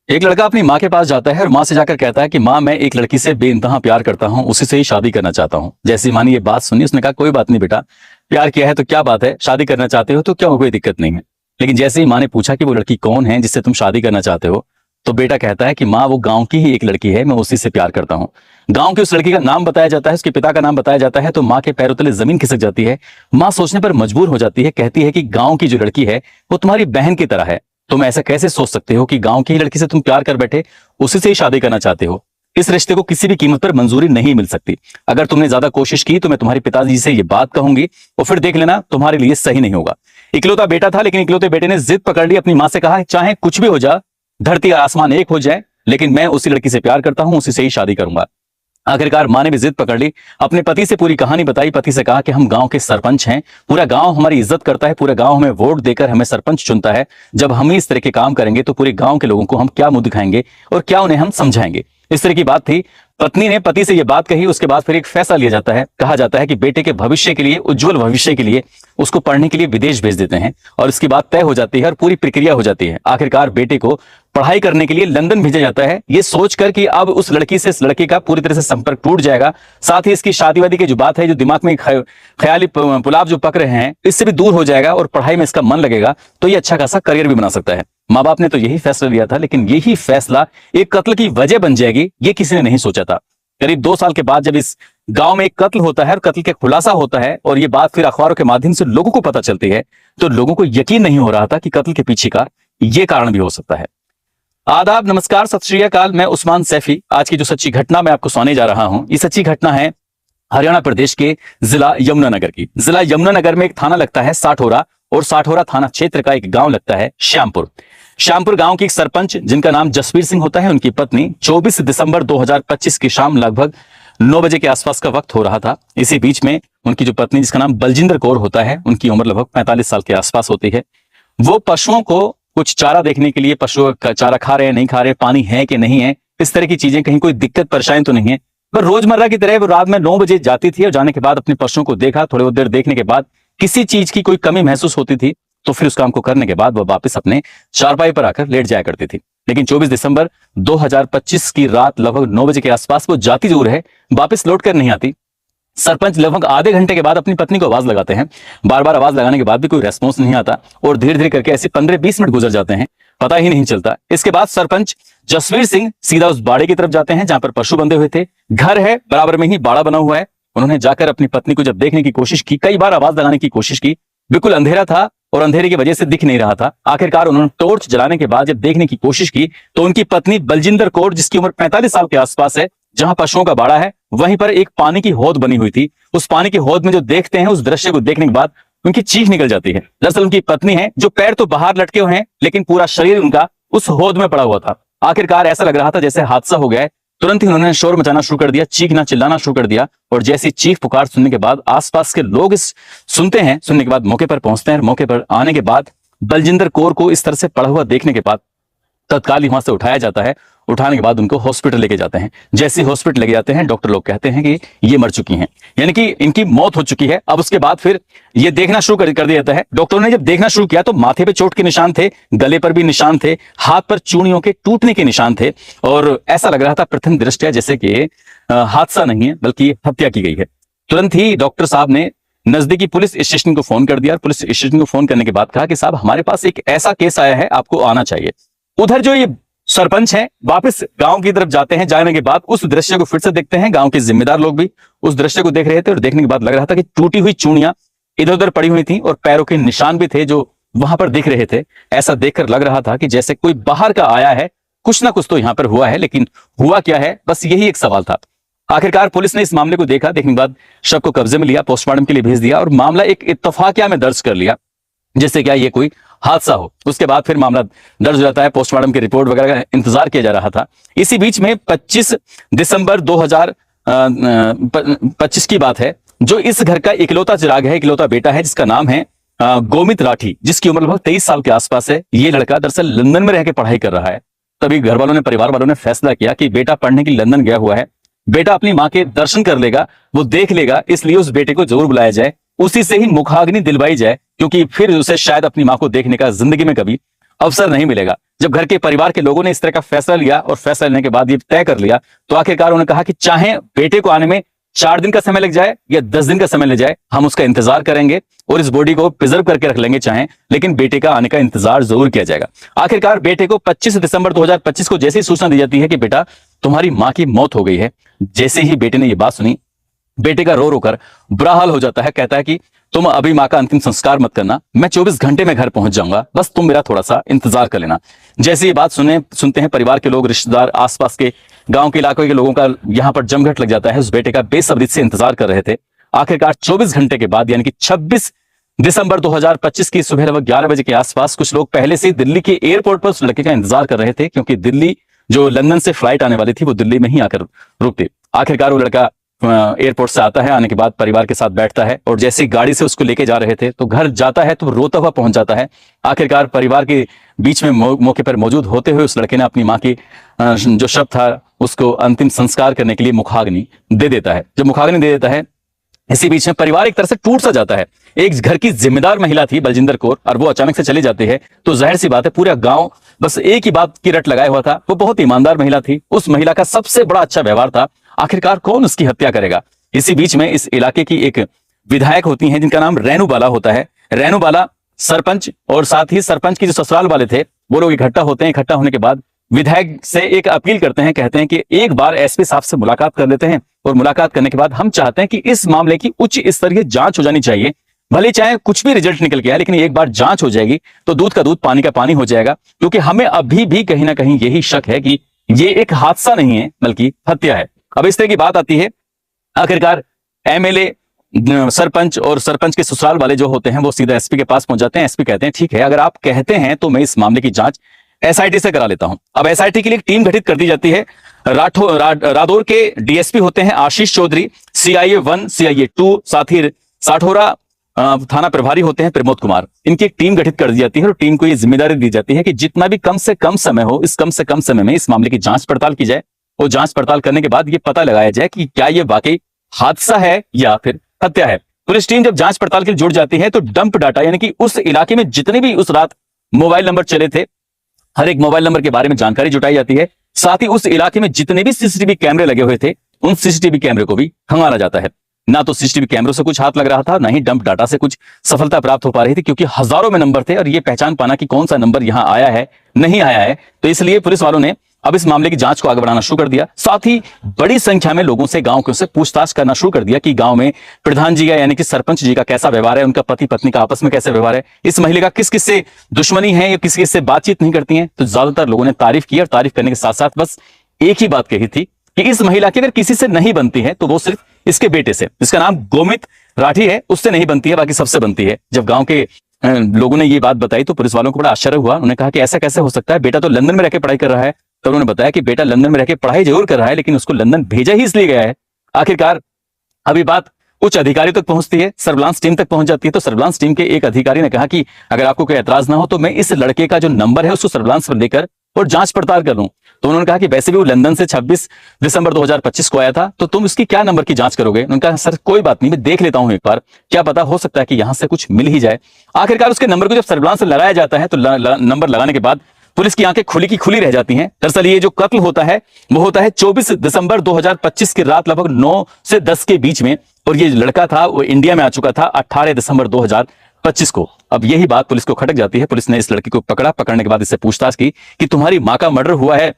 एक लड़का अपनी माँ के पास जाता है और माँ से जाकर कहता है कि माँ, मैं एक लड़की से बेइंतहा प्यार करता हूँ, उसी से ही शादी करना चाहता हूँ। जैसे माँ ने ये बात सुनी, उसने कहा कोई बात नहीं बेटा, प्यार किया है तो क्या बात है, शादी करना चाहते हो तो क्यों, कोई दिक्कत नहीं है। लेकिन जैसे ही माँ ने पूछा कि वो लड़की कौन है जिससे तुम शादी करना चाहते हो, तो बेटा कहता है कि माँ, वो गांव की ही एक लड़की है, मैं उसी से प्यार करता हूँ। गांव की उस लड़की का नाम बताया जाता है, उसके पिता का नाम बताया जाता है, तो माँ के पैरों तले जमीन खिसक जाती है। माँ सोचने पर मजबूर हो जाती है, कहती है कि गांव की जो लड़की है वो तुम्हारी बहन की तरह है। तुम ऐसा कैसे सोच सकते हो कि गांव की ही लड़की से तुम प्यार कर बैठे, उसी से ही शादी करना चाहते हो। इस रिश्ते को किसी भी कीमत पर मंजूरी नहीं मिल सकती। अगर तुमने ज्यादा कोशिश की तो मैं तुम्हारे पिताजी से ये बात कहूंगी और फिर देख लेना, तुम्हारे लिए सही नहीं होगा। इकलौता बेटा था, लेकिन इकलौते बेटे ने जिद पकड़ ली, अपनी माँ से कहा चाहे कुछ भी हो जाए, धरती और आसमान एक हो जाए, लेकिन मैं उसी लड़की से प्यार करता हूं, उसी से ही शादी करूंगा। आखिरकार मां ने भी जिद पकड़ ली, अपने पति से पूरी कहानी बताई। पति से कहा कि हम गांव के सरपंच हैं, पूरा गांव हमारी इज्जत करता है, पूरा गांव हमें वोट देकर हमें सरपंच चुनता है। जब हम ही इस तरह के काम करेंगे तो पूरे गांव के लोगों को हम क्या मुंह दिखाएंगे और क्या उन्हें हम समझाएंगे। इस तरह की बात थी। पत्नी ने पति से यह बात कही, उसके बाद फिर एक फैसला लिया जाता है। कहा जाता है कि बेटे के भविष्य के लिए, उज्जवल भविष्य के लिए उसको पढ़ने के लिए विदेश भेज देते हैं और इसकी बात तय हो जाती है और पूरी प्रक्रिया हो जाती है। आखिरकार बेटे को पढ़ाई करने के लिए लंदन भेजा जाता है, ये सोचकर कि अब उस लड़की से, इस लड़के का पूरी तरह से संपर्क टूट जाएगा। साथ ही इसकी शादी वादी की जो बात है, जो दिमाग में ख्याली पुलाव जो पक रहे हैं, इससे भी दूर हो जाएगा और पढ़ाई में इसका मन लगेगा, तो ये अच्छा खासा करियर भी बना सकता है। माँ बाप ने तो यही फैसला लिया था, लेकिन यही फैसला एक कत्ल की वजह बन जाएगी, ये किसी ने नहीं सोचा था। करीब 2 साल के बाद जब इस गांव में एक कत्ल होता है और कत्ल के खुलासा होता है और ये बात फिर अखबारों के माध्यम से लोगों को पता चलती है, तो लोगों को यकीन नहीं हो रहा था कि कत्ल के पीछे का ये कारण भी हो सकता है। आदाब, नमस्कार, सत श्री अकाल। मैं उस्मान सैफी। आज की जो सच्ची घटना मैं आपको सुनाने जा रहा हूं, ये सच्ची घटना है हरियाणा प्रदेश के जिला यमुनानगर की। जिला यमुनानगर में एक थाना लगता है साठौरा, और साठौरा थाना क्षेत्र का एक गांव लगता है श्यामपुर। श्यामपुर गांव की एक सरपंच जिनका नाम जसवीर सिंह होता है, उनकी पत्नी 24 दिसंबर 2025 की शाम लगभग 9 बजे के आसपास का वक्त हो रहा था। इसी बीच में उनकी जो पत्नी, जिसका नाम बलजिंदर कौर होता है, उनकी उम्र लगभग 45 साल के आसपास होती है। वो पशुओं को कुछ चारा देखने के लिए, पशु का चारा खा रहे हैं नहीं खा रहे, पानी है कि नहीं है, इस तरह की चीजें, कहीं कोई दिक्कत परेशानी तो नहीं है। पर रोजमर्रा की तरह वो रात में 9 बजे जाती थी और जाने के बाद अपने पशुओं को देखा। थोड़ी देर देखने के बाद किसी चीज की कोई कमी महसूस होती थी तो फिर उस काम को करने के बाद वो वापस अपने चारपाई पर आकर लेट जाया करती थी। लेकिन 24 दिसंबर 2025 की रात लगभग 9 बजे के आसपास वो जाती जरूर है, वापस लौट कर नहीं आती। सरपंच लगभग आधे घंटे के बाद अपनी पत्नी को आवाज लगाते हैं। बार बार आवाज लगाने के बाद भी कोई रेस्पॉन्स नहीं आता और धीरे धीरे करके ऐसे 15-20 मिनट गुजर जाते हैं, पता ही नहीं चलता। इसके बाद सरपंच जसवीर सिंह सीधा उस बाड़े की तरफ जाते हैं जहां पर पशु बंधे हुए थे। घर है, बराबर में ही बाड़ा बना हुआ है। उन्होंने जाकर अपनी पत्नी को जब देखने की कोशिश की, कई बार आवाज लगाने की कोशिश की, बिल्कुल अंधेरा था और अंधेरे की वजह से दिख नहीं रहा था। आखिरकार उन्होंने टॉर्च जलाने के बाद जब देखने की कोशिश की तो उनकी पत्नी बलजिंदर कौर, जिसकी उम्र 45 साल के आसपास है, जहां पशुओं का बाड़ा है, वहीं पर एक पानी की हौद बनी हुई थी। उस पानी की हौद में जो देखते हैं, उस दृश्य को देखने के बाद उनकी चीख निकल जाती है। दरअसल उनकी पत्नी है, जो पैर तो बाहर लटके हुए हैं लेकिन पूरा शरीर उनका उस हौद में पड़ा हुआ था। आखिरकार ऐसा लग रहा था जैसे हादसा हो गया है। तुरंत ही उन्होंने शोर मचाना शुरू कर दिया, चीखना चिल्लाना शुरू कर दिया, और जैसी चीख पुकार सुनने के बाद आसपास के लोग इस सुनते हैं, सुनने के बाद मौके पर पहुंचते हैं। मौके पर आने के बाद बलजिंदर कौर को इस तरह से पड़ा हुआ देखने के बाद तत्काल ही वहां से उठाया जाता है। उठाने के बाद उनको हॉस्पिटल लेके जाते हैं। जैसे हॉस्पिटल लेके जाते हैं, डॉक्टर लोग कहते हैं कि ये मर चुकी हैं, यानी कि इनकी मौत हो चुकी है। अब उसके बाद फिर ये देखना शुरू कर दिया जाता है। डॉक्टरों ने जब देखना शुरू किया तो माथे पे चोट के निशान थे, गले पर भी निशान थे, हाथ पर चूड़ियों के टूटने के निशान थे, और ऐसा लग रहा था प्रथम दृष्टया जैसे कि हादसा नहीं है बल्कि हत्या की गई है। तुरंत ही डॉक्टर साहब ने नजदीकी पुलिस स्टेशन को फोन कर दिया। पुलिस स्टेशन को फोन करने के बाद कहा कि साहब, हमारे पास एक ऐसा केस आया है, आपको आना चाहिए। उधर जो ये सरपंच है वापस गांव की तरफ जाते हैं। जाने के बाद उस दृश्य को फिर से देखते हैं। गांव के जिम्मेदार लोग भी उस दृश्य को देख रहे थे और देखने के बाद लग रहा था कि टूटी हुई चूड़ियां इधर उधर पड़ी हुई थी और पैरों के निशान भी थे जो वहां पर दिख रहे थे। ऐसा देखकर लग रहा था कि जैसे कोई बाहर का आया है, कुछ ना कुछ तो यहां पर हुआ है, लेकिन हुआ क्या है, बस यही एक सवाल था। आखिरकार पुलिस ने इस मामले को देखा, देखने के बाद शव को कब्जे में लिया, पोस्टमार्टम के लिए भेज दिया और मामला एक इत्तफाकिया में दर्ज कर लिया, जिससे क्या ये कोई हादसा हो। उसके बाद फिर मामला दर्ज हो जाता है, पोस्टमार्टम की रिपोर्ट वगैरह का इंतजार किया जा रहा था। इसी बीच में 25 दिसंबर 2025 की बात है। जो इस घर का इकलौता चिराग है, इकलौता बेटा है, जिसका नाम है गोमित राठी, जिसकी उम्र लगभग 23 साल के आसपास है। ये लड़का दरअसल लंदन में रह के पढ़ाई कर रहा है। तभी घर वालों ने, परिवार वालों ने फैसला किया कि बेटा पढ़ने के लिए लंदन गया हुआ है, बेटा अपनी माँ के दर्शन कर लेगा, वो देख लेगा, इसलिए उस बेटे को जरूर बुलाया जाए, उसी से ही मुखाग्नि दिलवाई जाए, क्योंकि फिर उसे शायद अपनी मां को देखने का जिंदगी में कभी अवसर नहीं मिलेगा। जब घर के परिवार के लोगों ने इस तरह का फैसला लिया और फैसला लेने के बाद ये तय कर लिया, तो आखिरकार उन्होंने कहा कि चाहे बेटे को आने में 4 दिन का समय लग जाए या 10 दिन का समय लग जाए, हम उसका इंतजार करेंगे और इस बॉडी को प्रिजर्व करके रख लेंगे चाहे, लेकिन बेटे का आने का इंतजार जरूर किया जाएगा। आखिरकार बेटे को 25 दिसंबर 2025 को जैसे ही सूचना दी जाती है कि बेटा तुम्हारी मां की मौत हो गई है, जैसे ही बेटे ने ये बात सुनी, बेटे का रो रो कर बुरा हाल हो जाता है। कहता है कि तुम अभी मां का अंतिम संस्कार मत करना, मैं 24 घंटे में घर पहुंच जाऊंगा, बस तुम मेरा थोड़ा सा इंतजार कर लेना। जैसे ये बात सुनते हैं परिवार के लोग, रिश्तेदार, आसपास के गांव के इलाकों के लोगों का यहां पर जमघट लग जाता है। उस बेटे का बेसब्री से इंतजार कर रहे थे। आखिरकार 24 घंटे के बाद यानी कि 26 दिसंबर 2025 की सुबह लगभग 11 बजे के आसपास कुछ लोग पहले से दिल्ली के एयरपोर्ट पर उस लड़के का इंतजार कर रहे थे, क्योंकि दिल्ली जो लंदन से फ्लाइट आने वाली थी वो दिल्ली में ही आकर रुकती। आखिरकार वो लड़का एयरपोर्ट से आता है, आने के बाद परिवार के साथ बैठता है और जैसे गाड़ी से उसको लेके जा रहे थे तो घर जाता है तो रोता हुआ पहुंच जाता है। आखिरकार परिवार के बीच में मौके पर मौजूद होते हुए उस लड़के ने अपनी मां की जो शव था उसको अंतिम संस्कार करने के लिए मुखाग्नि दे देता है। जब मुखाग्नि दे देता है, इसी बीच में परिवार एक तरह से टूट सा जाता है। एक घर की जिम्मेदार महिला थी बलजिंदर कौर, और वो अचानक से चली जाती है तो जाहिर सी बात है पूरा गांव बस एक ही बात की रट लगाए हुआ था। वो बहुत ईमानदार महिला थी, उस महिला का सबसे बड़ा अच्छा व्यवहार था, आखिरकार कौन उसकी हत्या करेगा। इसी बीच में इस इलाके की एक विधायक होती हैं जिनका नाम रेणु बाला होता है। रेणु बाला सरपंच और साथ ही सरपंच की जो ससुराल वाले थे वो लोग इकट्ठा होते हैं। इकट्ठा होने के बाद विधायक से एक अपील करते हैं, कहते हैं कि एक बार एसपी साहब से मुलाकात कर लेते हैं और मुलाकात करने के बाद हम चाहते हैं कि इस मामले की उच्च स्तरीय जांच हो जानी चाहिए। भले चाहे कुछ भी रिजल्ट निकल के आए, लेकिन एक बार जांच हो जाएगी तो दूध का दूध पानी का पानी हो जाएगा, क्योंकि हमें अभी भी कहीं ना कहीं यही शक है कि ये एक हादसा नहीं है बल्कि हत्या है। अब इस तरह की बात आती है, आखिरकार एमएलए, सरपंच और सरपंच के ससुराल वाले जो होते हैं वो सीधा एसपी के पास पहुंच जाते हैं। एसपी कहते हैं ठीक है, अगर आप कहते हैं तो मैं इस मामले की जांच एसआईटी से करा लेता हूं। अब एसआईटी के लिए एक टीम गठित कर दी जाती है। रादौर के डीएसपी होते हैं आशीष चौधरी, सीआईए 1, सीआईए 2, साथ ही साठौरा थाना प्रभारी होते हैं प्रमोद कुमार। इनकी एक टीम गठित कर दी जाती है और टीम को यह जिम्मेदारी दी जाती है कि जितना भी कम से कम समय हो, इस कम से कम समय में इस मामले की जांच पड़ताल की जाए और जांच पड़ताल करने के बाद यह पता लगाया जाए कि क्या यह वाकई हादसा है या फिर हत्या है। पुलिस टीम जब जांच पड़ताल के लिए जुड़ जाती है तो डंप डाटा यानी कि उस इलाके में जितने भी उस रात मोबाइल नंबर चले थे, हर एक मोबाइल नंबर के बारे में जानकारी जुटाई जाती है। साथ ही उस इलाके में जितने भी सीसीटीवी कैमरे लगे हुए थे उन सीसीटीवी कैमरे को भी खंगाला जाता है। ना तो सीसीटीवी कैमरों से कुछ हाथ लग रहा था, ना ही डंप डाटा से कुछ सफलता प्राप्त हो पा रही थी, क्योंकि हजारों में नंबर थे और ये पहचान पाना कि कौन सा नंबर यहां आया है नहीं आया है। तो इसलिए पुलिस वालों ने अब इस मामले की जांच को आगे बढ़ाना शुरू कर दिया। साथ ही बड़ी संख्या में लोगों से, गांव से पूछताछ करना शुरू कर दिया कि गांव में प्रधान जी का यानी कि सरपंच जी का कैसा व्यवहार है, उनका पति पत्नी का आपस में कैसे व्यवहार है, इस महिला का किस किस से दुश्मनी है या किस किस से बातचीत नहीं करती है। तो ज्यादातर लोगों ने तारीफ की और तारीफ करने के साथ साथ बस एक ही बात कही थी कि इस महिला की अगर किसी से नहीं बनती है तो वो सिर्फ इसके बेटे से, जिसका नाम गोमित राठी है, उससे नहीं बनती है, बाकी सबसे बनती है। जब गांव के लोगों ने ये बात बताई तो पुलिस वालों को बड़ा आश्चर्य हुआ। उन्होंने कहा कि ऐसा कैसे हो सकता है, बेटा तो लंदन में रहकर पढ़ाई कर रहा है। तो उन्होंने बताया कि बेटा लंदन में रहकर पढ़ाई जरूर कर रहा है, लेकिन उसको लंदन भेजा ही इसलिए गया है। आखिरकार अभी बात उच्च अधिकारियों तक पहुंचती है, सर्विलांस टीम तक पहुंच जाती है। तो सर्विलांस टीम के एक अधिकारी ने कहा कि अगर आपको कोई एतराज ना हो तो मैं इस लड़के का जो नंबर है उसको सर्विलांस पर लेकर और जांच पड़ताल कर लूं। तो उन्होंने कहा कि वैसे भी वो लंदन से 26 दिसंबर 2025 को आया था, तो तुम इसकी क्या नंबर की जांच करोगे। उन्होंने कहा सर कोई बात नहीं, मैं देख लेता हूं एक बार, क्या पता हो सकता है कि यहां से कुछ मिल ही जाए। आखिरकार उसके नंबर को जब सर्विलांस से लगाया जाता है तो नंबर लगाने के बाद पुलिस की आंखें खुली की खुली रह जाती हैं। दरअसल ये जो कत्ल होता है वो होता है 24 दिसंबर 2025 की रात लगभग 9 से 10 के बीच में, और ये लड़का था वो इंडिया में आ चुका था 18 दिसंबर 2025 को। अब यही बात पुलिस को खटक जाती है। पुलिस ने इस लड़की को पकड़ा, पकड़ने के बाद इससे पूछताछ की कि तुम्हारी मां का मर्डर हुआ है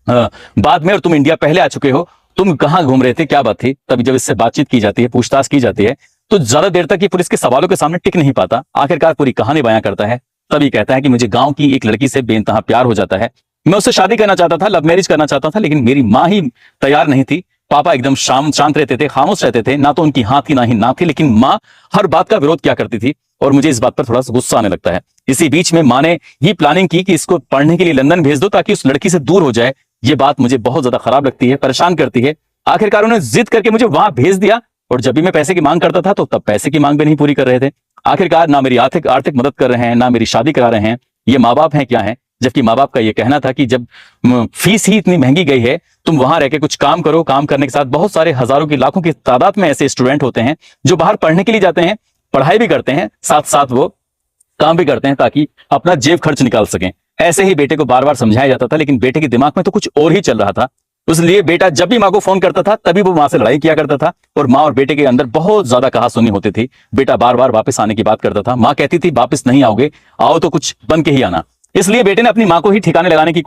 बाद में और तुम इंडिया पहले आ चुके हो, तुम कहां घूम रहे थे, क्या बात थी। तभी जब इससे बातचीत की जाती है, पूछताछ की जाती है, तो ज्यादा देर तक ये पुलिस के सवालों के सामने टिक नहीं पाता। आखिरकार पूरी कहानी बयां करता है। तभी कहता है कि मुझे गांव की एक लड़की से बेइंतहा प्यार हो जाता है, मैं उससे शादी करना चाहता था, लव मैरिज करना चाहता था, लेकिन मेरी मां ही तैयार नहीं थी। पापा एकदम शांत रहते थे, खामोश रहते थे, ना तो उनकी हाँ थी ना ही ना थी, लेकिन मां हर बात का विरोध किया करती थी और मुझे इस बात पर थोड़ा सा गुस्सा आने लगता है। इसी बीच में मां ने ये प्लानिंग की कि इसको पढ़ने के लिए लंदन भेज दो ताकि उस लड़की से दूर हो जाए। ये बात मुझे बहुत ज्यादा खराब लगती है, परेशान करती है। आखिरकार उन्होंने जिद करके मुझे वहां भेज दिया और जब भी मैं पैसे की मांग करता था तो तब पैसे की मांग भी नहीं पूरी कर रहे थे। आखिरकार ना मेरी आर्थिक मदद कर रहे हैं, ना मेरी शादी करा रहे हैं। ये माँ बाप हैं क्या हैं, जबकि माँ बाप का ये कहना था कि जब फीस ही इतनी महंगी गई है तुम वहां रह के कुछ काम करो। काम करने के साथ बहुत सारे हजारों की लाखों की तादाद में ऐसे स्टूडेंट होते हैं जो बाहर पढ़ने के लिए जाते हैं, पढ़ाई भी करते हैं, साथ साथ वो काम भी करते हैं ताकि अपना जेब खर्च निकाल सकें। ऐसे ही बेटे को बार बार समझाया जाता था, लेकिन बेटे के दिमाग में तो कुछ और ही चल रहा था। इसलिए बेटा जब भी माँ को फोन करता था तभी वो माँ से लड़ाई किया करता था, और माँ और बेटे के अंदर बहुत ज्यादा कहासुनी होती थी। बेटा बार बार वापस आने की बात करता था, माँ कहती थी वापस नहीं आओगे, आओ तो कुछ बन के ही आना। इसलिए बेटे ने अपनी माँ को ही ठिकाने लगाने की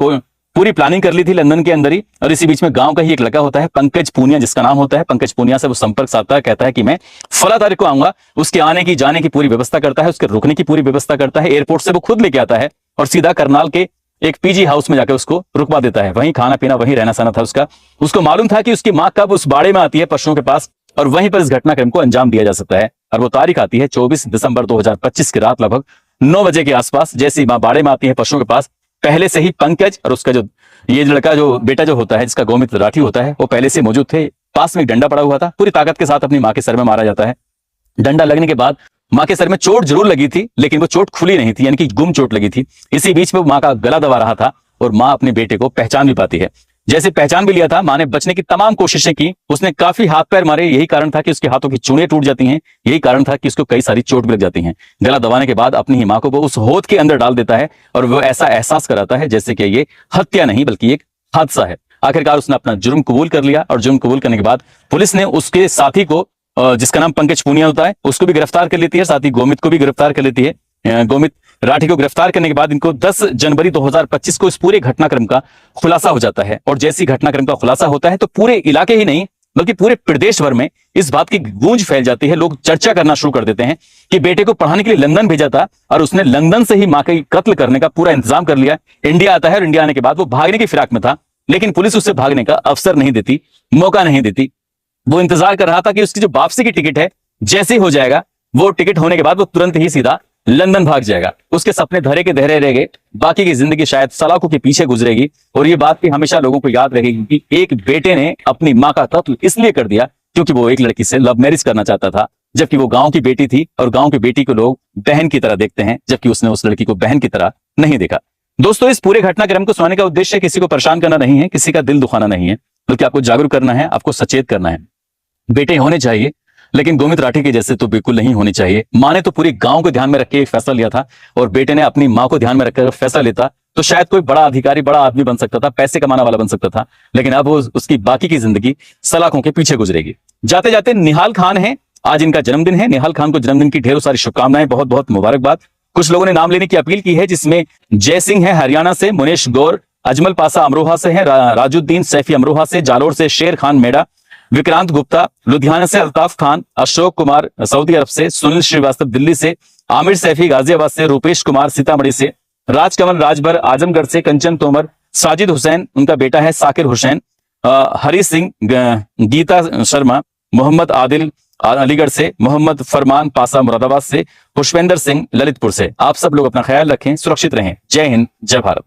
पूरी प्लानिंग कर ली थी लंदन के अंदर ही। और इसी बीच में गांव का ही एक लड़का होता है पंकज पूनिया, जिसका नाम होता है पंकज पूनिया, से वो संपर्क साधता है, कहता है कि मैं फला तारीख को आऊंगा। उसके आने की जाने की पूरी व्यवस्था करता है, उसके रुकने की पूरी व्यवस्था करता है। एयरपोर्ट से वो खुद लेके आता है और सीधा करनाल के एक पीजी हाउस में जाकर उसको रुकवा देता है। वहीं खाना पीना, वहीं रहना सहना था उसका। उसको मालूम था कि उसकी माँ कब उस बाड़े में आती है पशुओं के पास, और वहीं पर इस घटनाक्रम को अंजाम दिया जा सकता है। और वो तारीख आती है 24 दिसंबर 2025 की रात लगभग 9 बजे के आसपास। जैसे ही माँ बाड़े में आती है पशुओं के पास, पहले से ही पंकज और उसका जो ये लड़का, जो बेटा जो होता है, जिसका गोमित राठी होता है, वो पहले से मौजूद थे। पास में एक डंडा पड़ा हुआ था, पूरी ताकत के साथ अपनी माँ के सर में मारा जाता है। डंडा लगने के बाद माँ के सर में चोट जरूर लगी थी, लेकिन वो चोट खुली नहीं थी, यानी कि गुम चोट लगी थी। इसी बीच में माँ का गला दबा रहा था और माँ अपने बेटे को पहचान भी पाती है। जैसे पहचान भी लिया था, माँ ने बचने की तमाम कोशिशें की। उसने काफी हाथ पैर मारे, यही कारण था कि उसके हाथों की चूड़ें टूट जाती हैं, यही कारण था कि उसको कई सारी चोट भी लग जाती हैं। गला दबाने के बाद अपनी ही माँ को वो उस होद के अंदर डाल देता है और वो ऐसा एहसास कराता है जैसे कि ये हत्या नहीं बल्कि एक हादसा है। आखिरकार उसने अपना जुर्म कबूल कर लिया, और जुर्म कबूल करने के बाद पुलिस ने उसके साथी को, जिसका नाम पंकज पूनिया होता है, उसको भी गिरफ्तार कर लेती है, साथ ही गोमित को भी गिरफ्तार कर लेती है। गोमित राठी को गिरफ्तार करने के बाद इनको 10 जनवरी 2025 को इस पूरे घटनाक्रम का खुलासा हो जाता है। और जैसे घटनाक्रम का खुलासा होता है तो पूरे इलाके ही नहीं बल्कि पूरे प्रदेश भर में इस बात की गूंज फैल जाती है। लोग चर्चा करना शुरू कर देते हैं कि बेटे को पढ़ाने के लिए लंदन भेजा था और उसने लंदन से ही मां का कत्ल करने का पूरा इंतजाम कर लिया। इंडिया आता है और इंडिया आने के बाद वो भागने की फिराक में था, लेकिन पुलिस उसे भागने का अवसर नहीं देती, मौका नहीं देती। वो इंतजार कर रहा था कि उसकी जो वापसी की टिकट है जैसे ही हो जाएगा, वो टिकट होने के बाद वो तुरंत ही सीधा लंदन भाग जाएगा। उसके सपने धरे के धरे रह गए, बाकी की जिंदगी शायद सलाखों के पीछे गुजरेगी। और ये बात भी हमेशा लोगों को याद रहेगी कि एक बेटे ने अपनी मां का कत्ल इसलिए कर दिया क्योंकि वो एक लड़की से लव मैरिज करना चाहता था, जबकि वो गांव की बेटी थी और गांव की बेटी को लोग बहन की तरह देखते हैं, जबकि उसने उस लड़की को बहन की तरह नहीं देखा। दोस्तों, इस पूरे घटनाक्रम को सुनाने का उद्देश्य किसी को परेशान करना नहीं है, किसी का दिल दुखाना नहीं है, बल्कि आपको जागरूक करना है, आपको सचेत करना है। बेटे होने चाहिए, लेकिन गोमित राठी के जैसे तो बिल्कुल नहीं होने चाहिए। मां ने तो पूरे गांव को ध्यान में रख के फैसला लिया था, और बेटे ने अपनी मां को ध्यान में रखकर फैसला लेता तो शायद कोई बड़ा अधिकारी, बड़ा आदमी बन सकता था, पैसे कमाने वाला बन सकता था। लेकिन अब उसकी बाकी की जिंदगी सलाखों के पीछे गुजरेगी। जाते जाते निहाल खान है, आज इनका जन्मदिन है। निहाल खान को जन्मदिन की ढेरों सारी शुभकामनाएं, बहुत बहुत मुबारकबाद। कुछ लोगों ने नाम लेने की अपील की है, जिसमें जय सिंह है हरियाणा से, मुनेश गौर, अजमल पासा अमरोहा से है, राजुद्दीन सैफी अमरोहा से, जालोर से शेर खान मेड़ा, विक्रांत गुप्ता लुधियाना से, अल्ताफ खान, अशोक कुमार सऊदी अरब से, सुनील श्रीवास्तव दिल्ली से, आमिर सैफी गाजियाबाद से, रूपेश कुमार सीतामढ़ी से, राजकमल राजभर आजमगढ़ से, कंचन तोमर, साजिद हुसैन उनका बेटा है, साकिर हुसैन, हरी सिंह, गीता शर्मा, मोहम्मद आदिल अलीगढ़ से, मोहम्मद फरमान पासा मुरादाबाद से, पुष्पेंद्र सिंह ललितपुर से। आप सब लोग अपना ख्याल रखें, सुरक्षित रहें। जय हिंद, जय भारत।